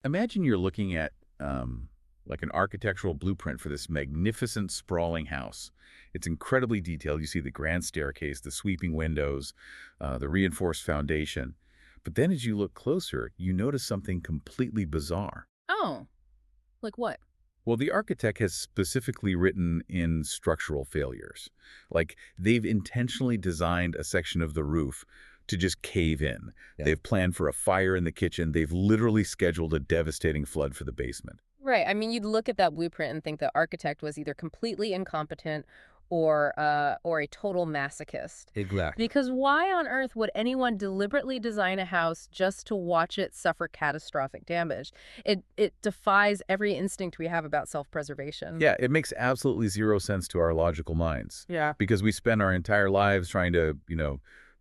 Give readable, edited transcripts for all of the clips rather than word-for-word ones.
Imagine you're looking at like an architectural blueprint for this magnificent, sprawling house. It's incredibly detailed. You see the grand staircase, the sweeping windows, the reinforced foundation. But then as you look closer, you notice something completely bizarre. Oh, like what? Well, the architect has specifically written in structural failures. Like they've intentionally designed a section of the roof to just cave in. Yeah. They've planned for a fire in the kitchen. They've literally scheduled a devastating flood for the basement. Right. I mean, you'd look at that blueprint and think the architect was either completely incompetent or a total masochist. Exactly. Because why on earth would anyone deliberately design a house just to watch it suffer catastrophic damage? It defies every instinct we have about self-preservation. Yeah, it makes absolutely zero sense to our logical minds Yeah. because we spend our entire lives trying to,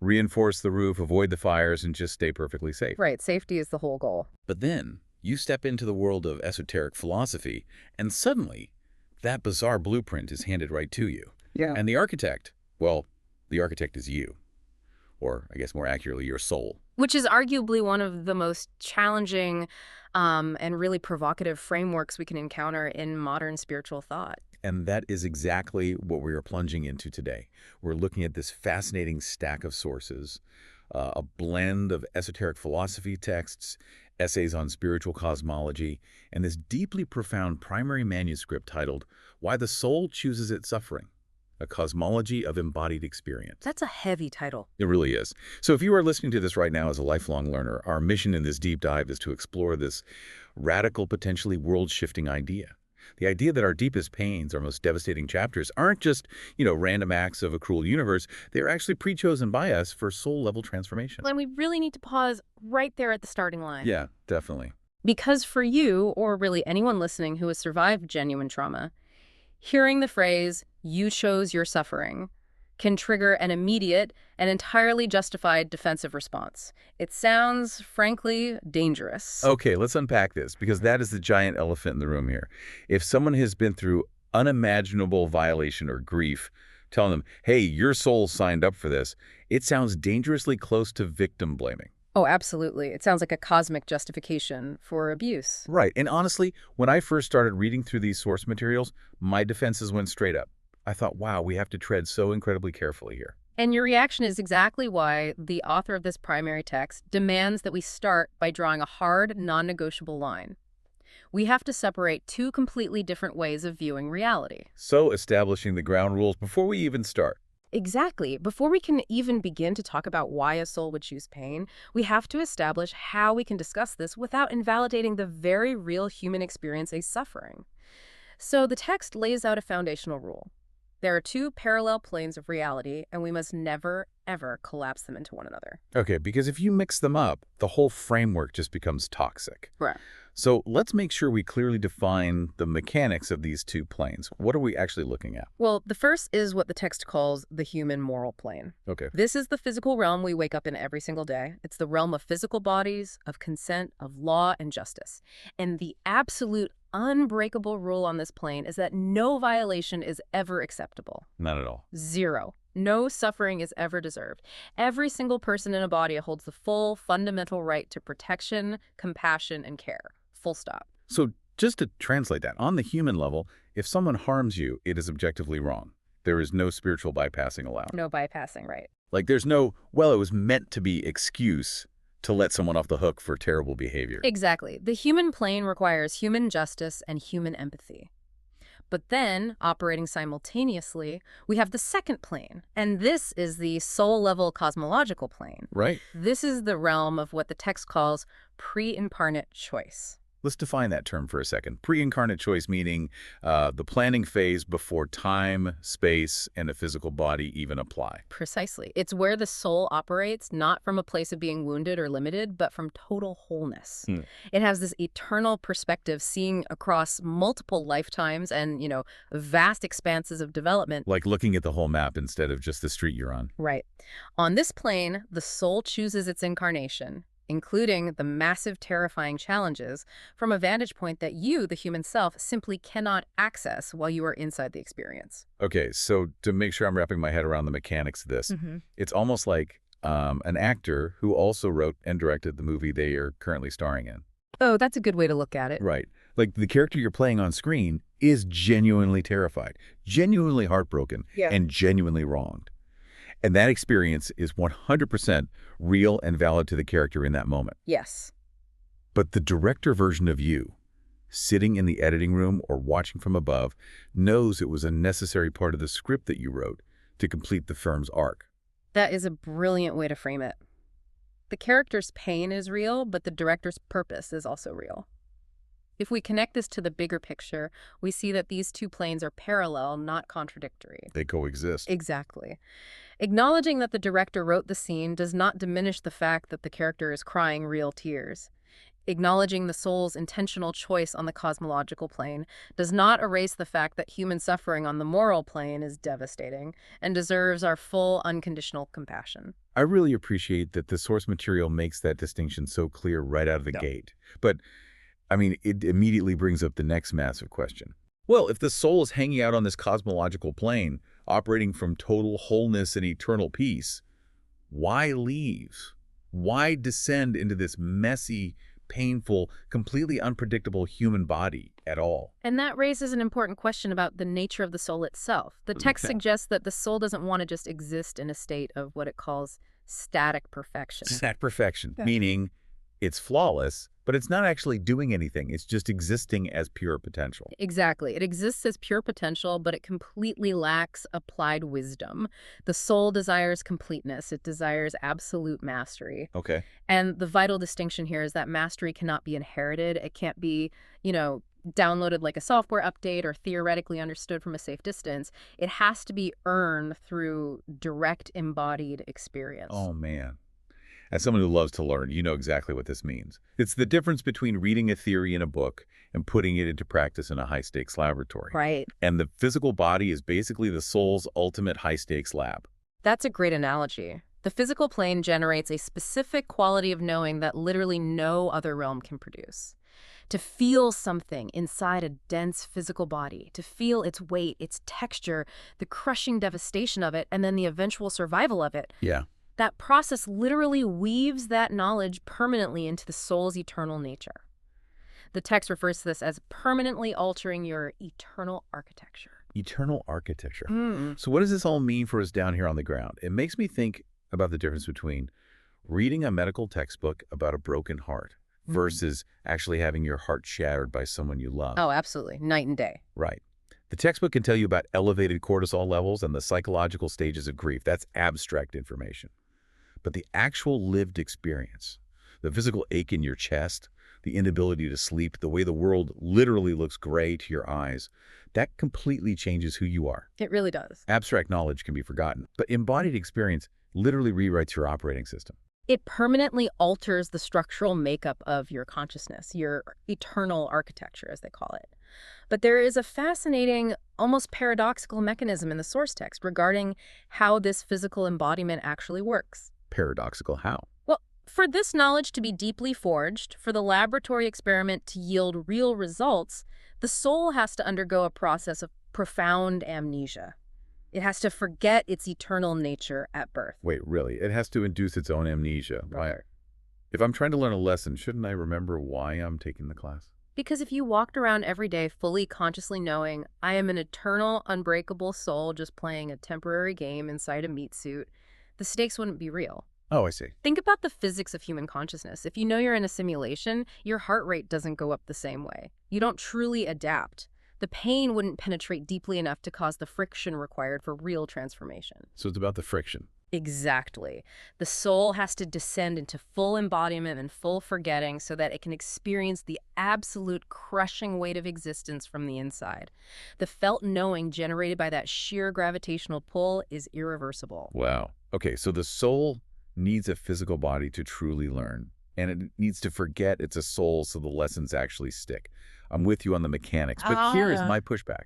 reinforce the roof, avoid the fires, and just stay perfectly safe. Right. Safety is the whole goal. But then you step into the world of esoteric philosophy, and suddenly that bizarre blueprint is handed right to you. Yeah. And the architect, well, the architect is you, or I guess more accurately, your soul. Which is arguably one of the most challenging and really provocative frameworks we can encounter in modern spiritual thought. And that is exactly what we are plunging into today. We're looking at this fascinating stack of sources, a blend of esoteric philosophy texts, essays on spiritual cosmology, and this deeply profound primary manuscript titled Why the Soul Chooses Its Suffering, a cosmology of embodied experience. That's a heavy title. It really is. So if you are listening to this right now as a lifelong learner, our mission in this deep dive is to explore this radical, potentially world-shifting idea. The idea that our deepest pains, our most devastating chapters, aren't just, random acts of a cruel universe. They're actually pre-chosen by us for soul-level transformation. And we really need to pause right there at the starting line. Yeah, definitely. Because for you, or really anyone listening who has survived genuine trauma, hearing the phrase, "you chose your suffering," can trigger an immediate and entirely justified defensive response. It sounds, frankly, dangerous. Okay, let's unpack this, because that is the giant elephant in the room here. If someone has been through unimaginable violation or grief, telling them, hey, your soul signed up for this, it sounds dangerously close to victim blaming. Oh, absolutely. It sounds like a cosmic justification for abuse. Right, and honestly, when I first started reading through these source materials, my defenses went straight up. I thought, wow, we have to tread so incredibly carefully here. And your reaction is exactly why the author of this primary text demands that we start by drawing a hard, non-negotiable line. We have to separate two completely different ways of viewing reality. So establishing the ground rules before we even start. Exactly. Before we can even begin to talk about why a soul would choose pain, we have to establish how we can discuss this without invalidating the very real human experience of suffering. So the text lays out a foundational rule. There are two parallel planes of reality, and we must never, ever collapse them into one another. Okay, because if you mix them up, the whole framework just becomes toxic. Right. So let's make sure we clearly define the mechanics of these two planes. What are we actually looking at? Well, the first is what the text calls the human moral plane. Okay. This is the physical realm we wake up in every single day. It's the realm of physical bodies, of consent, of law and justice. And the absolute unbreakable rule on this plane is that no violation is ever acceptable. Not at all. Zero. No suffering is ever deserved. Every single person in a body holds the full fundamental right to protection, compassion, and care. Full stop. So just to translate that, on the human level, if someone harms you, it is objectively wrong. There is no spiritual bypassing allowed. No bypassing, right? Like there's no, well, it was meant to be excuse to let someone off the hook for terrible behavior. Exactly. The human plane requires human justice and human empathy. But then, operating simultaneously, we have the second plane, and this is the soul-level cosmological plane. Right. This is the realm of what the text calls pre-incarnate choice. Let's define that term for a second. Pre-incarnate choice meaning the planning phase before time, space, and a physical body even apply. Precisely. It's where the soul operates not from a place of being wounded or limited, but from total wholeness. It has this eternal perspective, seeing across multiple lifetimes and, vast expanses of development. Like looking at the whole map instead of just the street you're on. Right. On this plane, the soul chooses its incarnation, including the massive, terrifying challenges, from a vantage point that you, the human self, simply cannot access while you are inside the experience. Okay, so to make sure I'm wrapping my head around the mechanics of this, it's almost like an actor who also wrote and directed the movie they are currently starring in. Oh, that's a good way to look at it. Right. Like the character you're playing on screen is genuinely terrified, genuinely heartbroken, Yeah. and genuinely wronged. And that experience is 100% real and valid to the character in that moment. Yes. But the director version of you, sitting in the editing room or watching from above, knows it was a necessary part of the script that you wrote to complete the film's arc. That is a brilliant way to frame it. The character's pain is real, but the director's purpose is also real. If we connect this to the bigger picture, we see that these two planes are parallel, not contradictory. They coexist. Exactly. Acknowledging that the director wrote the scene does not diminish the fact that the character is crying real tears. Acknowledging the soul's intentional choice on the cosmological plane does not erase the fact that human suffering on the moral plane is devastating and deserves our full, unconditional compassion. I really appreciate that the source material makes that distinction so clear right out of the Yeah. gate. But, I mean, it immediately brings up the next massive question. Well, if the soul is hanging out on this cosmological plane, operating from total wholeness and eternal peace, why leave? Why descend into this messy, painful, completely unpredictable human body at all? And that raises an important question about the nature of the soul itself. The text Okay. suggests that the soul doesn't want to just exist in a state of what it calls static perfection. It's that perfection, Yeah. meaning it's flawless, but it's not actually doing anything. It's just existing as pure potential. Exactly. It exists as pure potential, but it completely lacks applied wisdom. The soul desires completeness. It desires absolute mastery. Okay. And the vital distinction here is that mastery cannot be inherited. It can't be, downloaded like a software update or theoretically understood from a safe distance. It has to be earned through direct embodied experience. Oh, man. As someone who loves to learn, you know exactly what this means. It's the difference between reading a theory in a book and putting it into practice in a high-stakes laboratory. Right. And the physical body is basically the soul's ultimate high-stakes lab. That's a great analogy. The physical plane generates a specific quality of knowing that literally no other realm can produce. To feel something inside a dense physical body, to feel its weight, its texture, the crushing devastation of it, and then the eventual survival of it, Yeah. that process literally weaves that knowledge permanently into the soul's eternal nature. The text refers to this as permanently altering your eternal architecture. Eternal architecture. Mm. So what does this all mean for us down here on the ground? It makes me think about the difference between reading a medical textbook about a broken heart versus actually having your heart shattered by someone you love. Oh, absolutely. Night and day. Right. The textbook can tell you about elevated cortisol levels and the psychological stages of grief. That's abstract information. But the actual lived experience, the physical ache in your chest, the inability to sleep, the way the world literally looks gray to your eyes, that completely changes who you are. It really does. Abstract knowledge can be forgotten, but embodied experience literally rewrites your operating system. It permanently alters the structural makeup of your consciousness, your eternal architecture, as they call it. But there is a fascinating, almost paradoxical mechanism in the source text regarding how this physical embodiment actually works. Paradoxical how? Well, for this knowledge to be deeply forged, for the laboratory experiment to yield real results, the soul has to undergo a process of profound amnesia. It has to forget its eternal nature at birth. Wait, really? It has to induce its own amnesia. Why? If I'm trying to learn a lesson, shouldn't I remember why I'm taking the class? Because if you walked around every day fully consciously knowing, I am an eternal, unbreakable soul just playing a temporary game inside a meat suit, the stakes wouldn't be real. Oh, I see. Think about the physics of human consciousness. If you know you're in a simulation, your heart rate doesn't go up the same way. You don't truly adapt. The pain wouldn't penetrate deeply enough to cause the friction required for real transformation. So it's about the friction. Exactly. The soul has to descend into full embodiment and full forgetting so that it can experience the absolute crushing weight of existence from the inside. The felt knowing generated by that sheer gravitational pull is irreversible. Wow. Okay, so the soul needs a physical body to truly learn, and it needs to forget it's a soul so the lessons actually stick. I'm with you on the mechanics, but here is my pushback.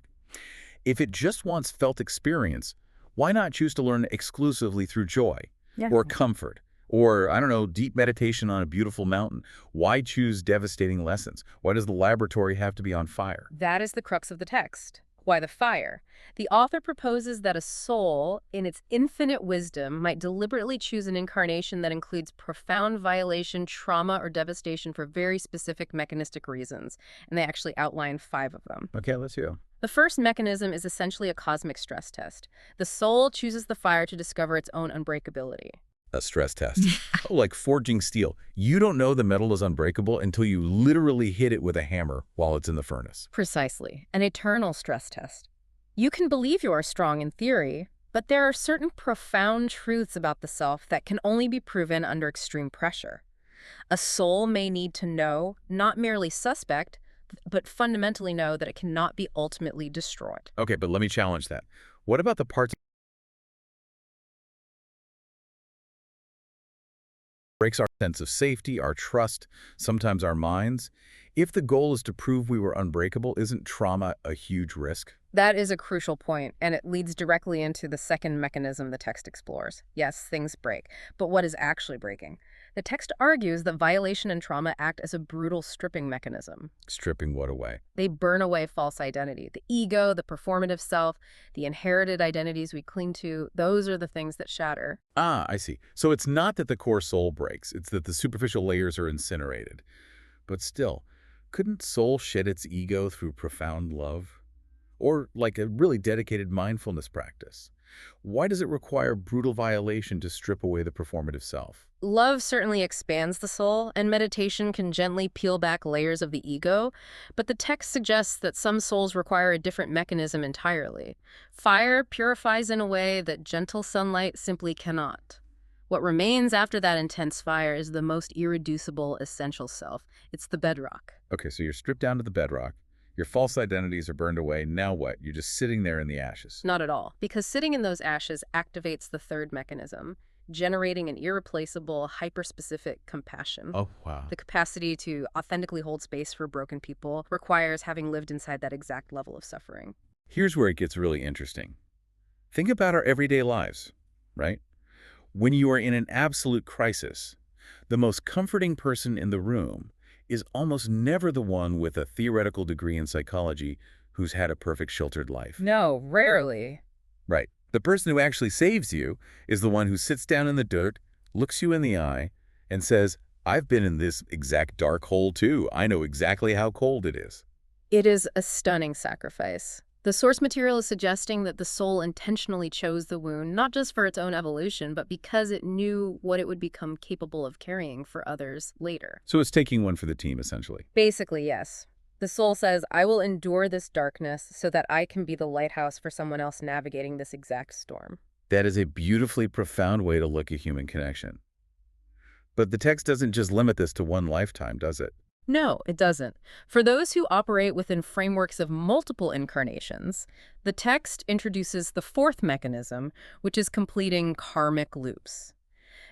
If it just wants felt experience, why not choose to learn exclusively through joy or comfort or, I don't know, deep meditation on a beautiful mountain? Why choose devastating lessons? Why does the laboratory have to be on fire? That is the crux of the text. Why the fire? The author proposes that a soul, in its infinite wisdom, might deliberately choose an incarnation that includes profound violation, trauma, or devastation for very specific mechanistic reasons. And they actually outline 5 of them. Okay, let's hear. The first mechanism is essentially a cosmic stress test. The soul chooses the fire to discover its own unbreakability. A stress test. Oh, like forging steel. You don't know the metal is unbreakable until you literally hit it with a hammer while it's in the furnace. Precisely, an eternal stress test. You can believe you are strong in theory, but there are certain profound truths about the self that can only be proven under extreme pressure. A soul may need to know, not merely suspect, but fundamentally know that it cannot be ultimately destroyed. Okay, but let me challenge that. What about the parts that breaks our sense of safety, our trust, sometimes our minds? If the goal is to prove we were unbreakable, isn't trauma a huge risk? That is a crucial point, and it leads directly into the second mechanism the text explores. Yes, things break, but what is actually breaking? The text argues that violation and trauma act as a brutal stripping mechanism. Stripping what away? They burn away false identity. The ego, the performative self, the inherited identities we cling to, those are the things that shatter. Ah, I see. So it's not that the core soul breaks, it's that the superficial layers are incinerated. But still, couldn't soul shed its ego through profound love? Or like a really dedicated mindfulness practice? Why does it require brutal violation to strip away the performative self? Love certainly expands the soul, and meditation can gently peel back layers of the ego, but the text suggests that some souls require a different mechanism entirely. Fire purifies in a way that gentle sunlight simply cannot. What remains after that intense fire is the most irreducible essential self. It's the bedrock. Okay, so you're stripped down to the bedrock. Your false identities are burned away. Now what? You're just sitting there in the ashes. Not at all, because sitting in those ashes activates the third mechanism, generating an irreplaceable, hyperspecific compassion. Oh, wow. The capacity to authentically hold space for broken people requires having lived inside that exact level of suffering. Here's where it gets really interesting. Think about our everyday lives, right? When you are in an absolute crisis, the most comforting person in the room is almost never the one with a theoretical degree in psychology who's had a perfect sheltered life. No, rarely. Right. The person who actually saves you is the one who sits down in the dirt, looks you in the eye, and says, I've been in this exact dark hole too. I know exactly how cold it is. It is a stunning sacrifice. The source material is suggesting that the soul intentionally chose the wound, not just for its own evolution, but because it knew what it would become capable of carrying for others later. So it's taking one for the team, essentially. Basically, yes. The soul says, I will endure this darkness so that I can be the lighthouse for someone else navigating this exact storm. That is a beautifully profound way to look at human connection. But the text doesn't just limit this to one lifetime, does it? No, it doesn't. For those who operate within frameworks of multiple incarnations, the text introduces the fourth mechanism, which is completing karmic loops.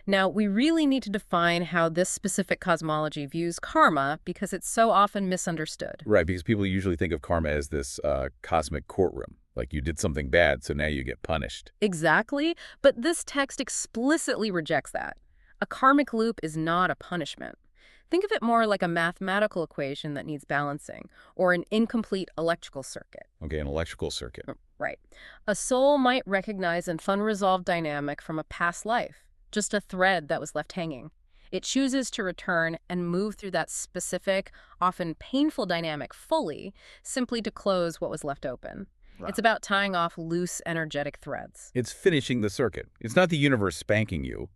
Now, we really need to define how this specific cosmology views karma because it's so often misunderstood. Right, because people usually think of karma as this cosmic courtroom. Like you did something bad, so now you get punished. Exactly, but this text explicitly rejects that. A karmic loop is not a punishment. Think of it more like a mathematical equation that needs balancing, or an incomplete electrical circuit. Okay, an electrical circuit. Right. A soul might recognize an unresolved dynamic from a past life, just a thread that was left hanging. It chooses to return and move through that specific, often painful dynamic fully, simply to close what was left open. Wow. It's about tying off loose, energetic threads. It's finishing the circuit. It's not the universe spanking you.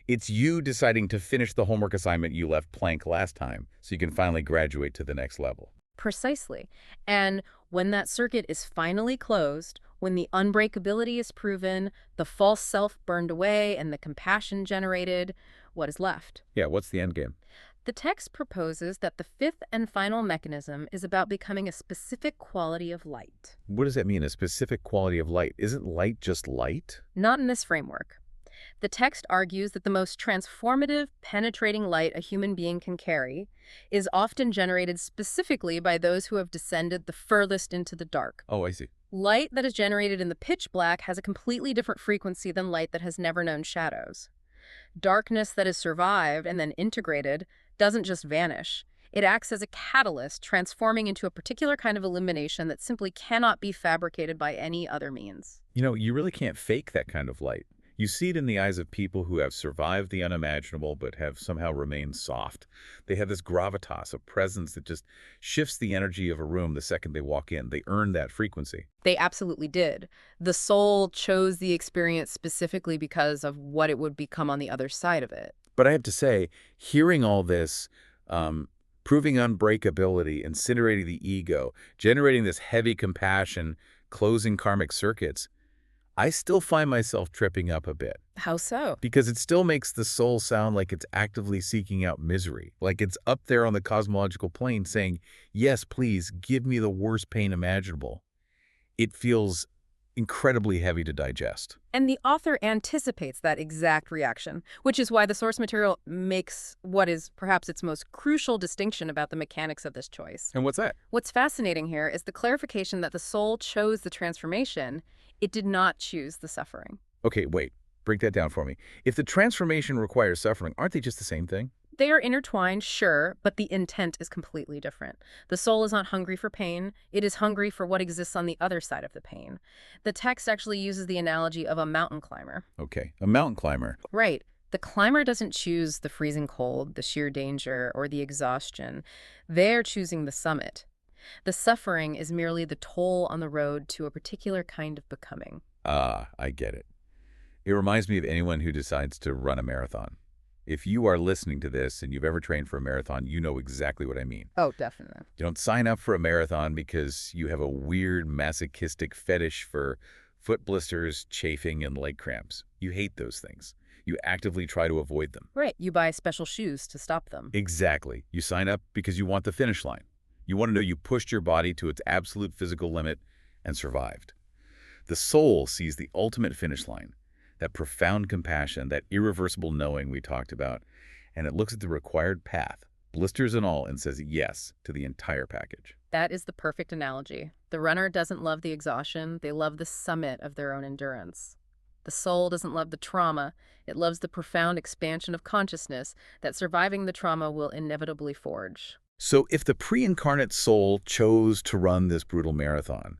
It's you deciding to finish the homework assignment you left blank last time so you can finally graduate to the next level. Precisely. And when that circuit is finally closed, when the unbreakability is proven, the false self burned away, and the compassion generated, what is left? Yeah, what's the end game? The text proposes that the fifth and final mechanism is about becoming a specific quality of light. What does that mean, a specific quality of light? Isn't light just light? Not in this framework. The text argues that the most transformative, penetrating light a human being can carry is often generated specifically by those who have descended the furthest into the dark. Oh, I see. Light that is generated in the pitch black has a completely different frequency than light that has never known shadows. Darkness that is survived and then integrated doesn't just vanish. It acts as a catalyst, transforming into a particular kind of illumination that simply cannot be fabricated by any other means. You know, you really can't fake that kind of light. You see it in the eyes of people who have survived the unimaginable but have somehow remained soft. They have this gravitas, a presence that just shifts the energy of a room the second they walk in. They earn that frequency. They absolutely did. The soul chose the experience specifically because of what it would become on the other side of it. But I have to say, hearing all this, proving unbreakability, incinerating the ego, generating this heavy compassion, closing karmic circuits, I still find myself tripping up a bit How so? because it still makes the soul sound like it's actively seeking out misery, like it's up there on the cosmological plane saying, yes, please, give me the worst pain imaginable. It feels incredibly heavy to digest. And the author anticipates that exact reaction, which is why the source material makes what is perhaps its most crucial distinction about the mechanics of this choice. And what's that? What's fascinating here is the clarification that the soul chose the transformation. It did not choose the suffering. Okay, wait, break that down for me. If the transformation requires suffering, aren't they just the same thing? They are intertwined, sure, but the intent is completely different. The soul is not hungry for pain. It is hungry for what exists on the other side of the pain. The text actually uses the analogy of a mountain climber. Okay, a mountain climber. Right. The climber doesn't choose the freezing cold, the sheer danger, or the exhaustion. They're choosing the summit. The suffering is merely the toll on the road to a particular kind of becoming. Ah, I get it. It reminds me of anyone who decides to run a marathon. If you are listening to this and you've ever trained for a marathon, you know exactly what I mean. Oh, definitely. You don't sign up for a marathon because you have a weird masochistic fetish for foot blisters, chafing, and leg cramps. You hate those things. You actively try to avoid them. Right. You buy special shoes to stop them. Exactly. You sign up because you want the finish line. You want to know you pushed your body to its absolute physical limit and survived. The soul sees the ultimate finish line, that profound compassion, that irreversible knowing we talked about, and it looks at the required path, blisters and all, and says yes to the entire package. That is the perfect analogy. The runner doesn't love the exhaustion. They love the summit of their own endurance. The soul doesn't love the trauma. It loves the profound expansion of consciousness that surviving the trauma will inevitably forge. So if the pre-incarnate soul chose to run this brutal marathon,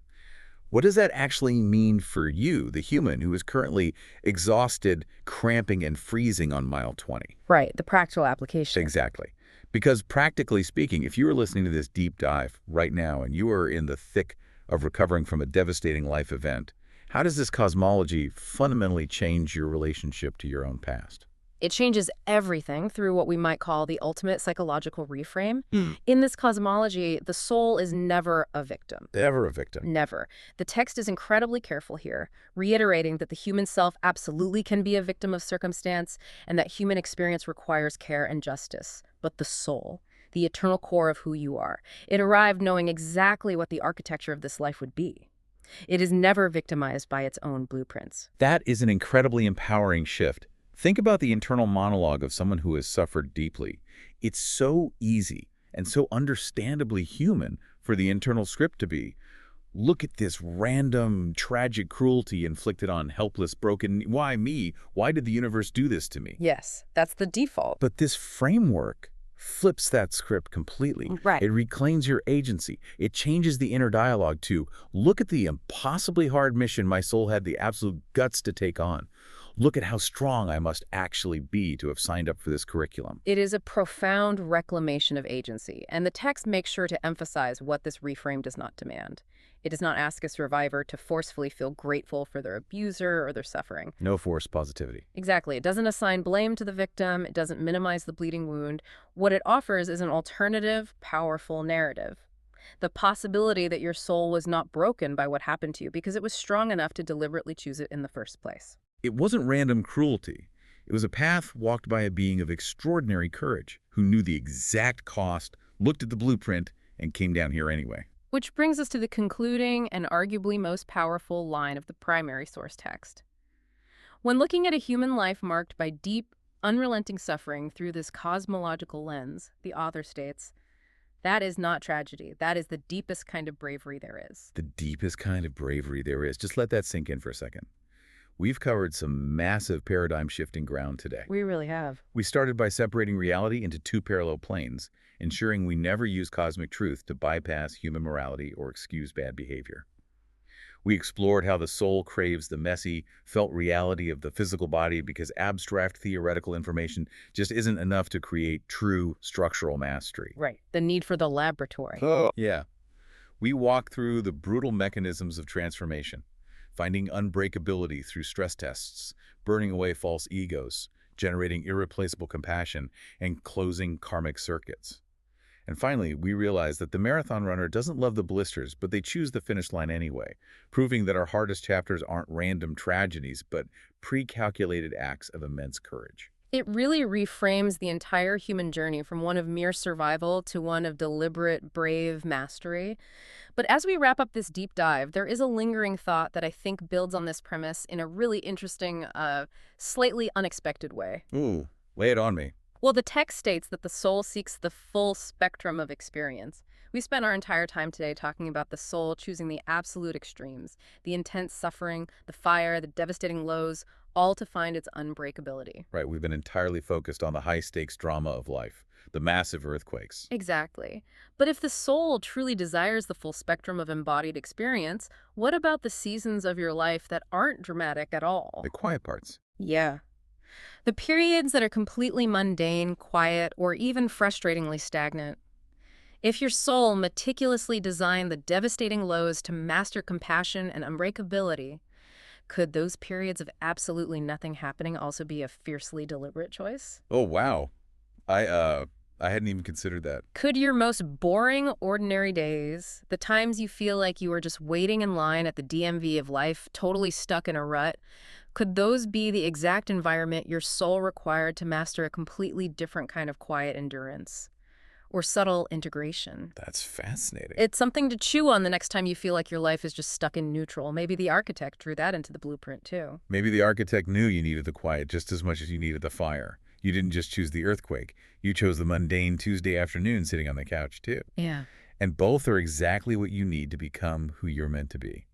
what does that actually mean for you, the human who is currently exhausted, cramping, and freezing on mile 20? Right, the practical application. Exactly. Because practically speaking, if you are listening to this deep dive right now and you are in the thick of recovering from a devastating life event, how does this cosmology fundamentally change your relationship to your own past? It changes everything through what we might call the ultimate psychological reframe. In this cosmology, the soul is never a victim. Ever a victim. Never. The text is incredibly careful here, reiterating that the human self absolutely can be a victim of circumstance and that human experience requires care and justice. But the soul, the eternal core of who you are, it arrived knowing exactly what the architecture of this life would be. It is never victimized by its own blueprints. That is an incredibly empowering shift. Think about the internal monologue of someone who has suffered deeply. It's so easy and so understandably human for the internal script to be, look at this random, tragic cruelty inflicted on helpless, broken, why me? Why did the universe do this to me? Yes, that's the default. But this framework flips that script completely. Right. It reclaims your agency. It changes the inner dialogue to, look at the impossibly hard mission my soul had the absolute guts to take on. Look at how strong I must actually be to have signed up for this curriculum. It is a profound reclamation of agency, and the text makes sure to emphasize what this reframe does not demand. It does not ask a survivor to forcefully feel grateful for their abuser or their suffering. No forced positivity. Exactly. It doesn't assign blame to the victim. It doesn't minimize the bleeding wound. What it offers is an alternative, powerful narrative. The possibility that your soul was not broken by what happened to you because it was strong enough to deliberately choose it in the first place. It wasn't random cruelty. It was a path walked by a being of extraordinary courage who knew the exact cost, looked at the blueprint, and came down here anyway. Which brings us to the concluding and arguably most powerful line of the primary source text. When looking at a human life marked by deep, unrelenting suffering through this cosmological lens, the author states, that is not tragedy. That is the deepest kind of bravery there is. The deepest kind of bravery there is. Just let that sink in for a second. We've covered some massive paradigm-shifting ground today. We really have. We started by separating reality into two parallel planes, ensuring we never use cosmic truth to bypass human morality or excuse bad behavior. We explored how the soul craves the messy, felt reality of the physical body because abstract theoretical information just isn't enough to create true structural mastery. Right. The need for the laboratory. Yeah. We walk through the brutal mechanisms of transformation, finding unbreakability through stress tests, burning away false egos, generating irreplaceable compassion, and closing karmic circuits. And finally, we realize that the marathon runner doesn't love the blisters, but they choose the finish line anyway, proving that our hardest chapters aren't random tragedies, but pre-calculated acts of immense courage. It really reframes the entire human journey from one of mere survival to one of deliberate, brave mastery. But as we wrap up this deep dive, there is a lingering thought that I think builds on this premise in a really interesting, slightly unexpected way. Ooh, lay it on me. Well, the text states that the soul seeks the full spectrum of experience. We spent our entire time today talking about the soul choosing the absolute extremes, the intense suffering, the fire, the devastating lows, all to find its unbreakability. Right, we've been entirely focused on the high-stakes drama of life, the massive earthquakes. Exactly. But if the soul truly desires the full spectrum of embodied experience, what about the seasons of your life that aren't dramatic at all? The quiet parts. Yeah. The periods that are completely mundane, quiet, or even frustratingly stagnant. If your soul meticulously designed the devastating lows to master compassion and unbreakability, could those periods of absolutely nothing happening also be a fiercely deliberate choice? Oh, wow. I hadn't even considered that. Could your most boring, ordinary days, the times you feel like you are just waiting in line at the DMV of life, totally stuck in a rut, could those be the exact environment your soul required to master a completely different kind of quiet endurance or subtle integration? That's fascinating. It's something to chew on the next time you feel like your life is just stuck in neutral. Maybe the architect drew that into the blueprint, too. Maybe the architect knew you needed the quiet just as much as you needed the fire. You didn't just choose the earthquake. You chose the mundane Tuesday afternoon sitting on the couch, too. Yeah. And both are exactly what you need to become who you're meant to be.